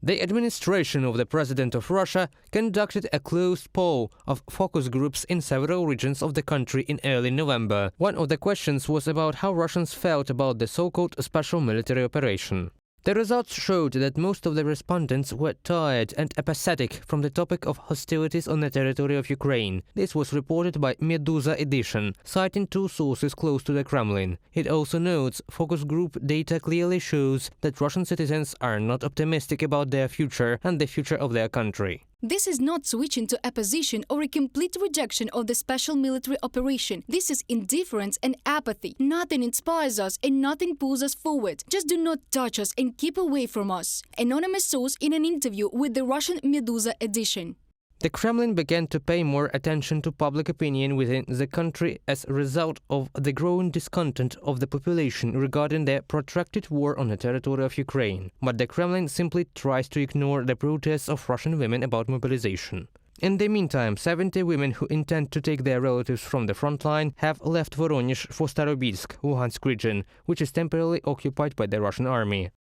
The administration of the President of Russia conducted a closed poll of focus groups in several regions of the country in early November. One of the questions was about how Russians felt about the so-called special military operation. The results showed that most of the respondents were tired and apathetic from the topic of hostilities on the territory of Ukraine. This was reported by Medusa edition, citing two sources close to the Kremlin. It also notes focus group data clearly shows that Russian citizens are not optimistic about their future and the future of their country. This is not switching to opposition or a complete rejection of the special military operation. This is indifference and apathy. Nothing inspires us and nothing pulls us forward. Just do not touch us and keep away from us. Anonymous source in an interview with the Russian Medusa edition. The Kremlin began to pay more attention to public opinion within the country as a result of the growing discontent of the population regarding the protracted war on the territory of Ukraine. But the Kremlin simply tries to ignore the protests of Russian women about mobilization. In the meantime, 70 women who intend to take their relatives from the front line have left Voronezh for Starobinsk, Luhansk region, which is temporarily occupied by the Russian army.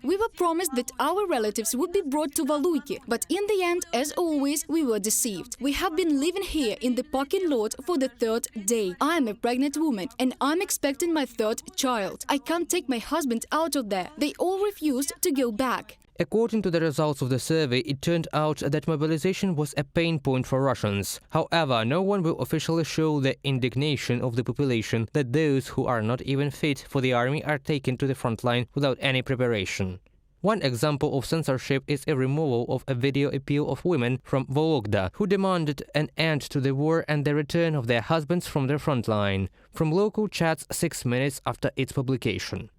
We were promised that our relatives would be brought to Valuyki, but in the end, as always, we were deceived. We have been living here in the parking lot for the third day. I am a pregnant woman and I'm expecting my third child. I can't take my husband out of there. They all refused to go back. According to the results of the survey, it turned out that mobilization was a pain point for Russians. However, no one will officially show the indignation of the population that those who are not even fit for the army are taken to the front line without any preparation. One example of censorship is a removal of a video appeal of women from Vologda who demanded an end to the war and the return of their husbands from their front line, from local chats 6 minutes after its publication.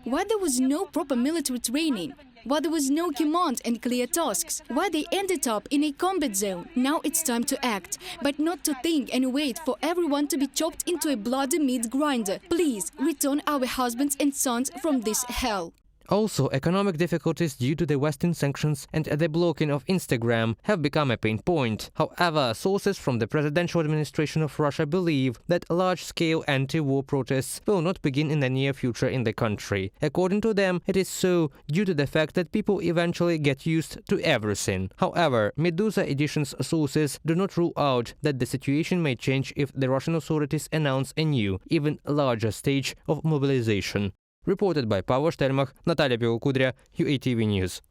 Why there was no proper military training? Why there was no command and clear tasks? Why they ended up in a combat zone? Now it's time to act, but not to think and wait for everyone to be chopped into a bloody meat grinder. Please return our husbands and sons from this hell. Also, economic difficulties due to the Western sanctions and the blocking of Instagram have become a pain point. However, sources from the presidential administration of Russia believe that large-scale anti-war protests will not begin in the near future in the country. According to them, it is so due to the fact that people eventually get used to everything. However, Medusa edition's sources do not rule out that the situation may change if the Russian authorities announce a new, even larger stage of mobilization. Reported by Pavel Shtermach, Natalia Белокудря, UATV News.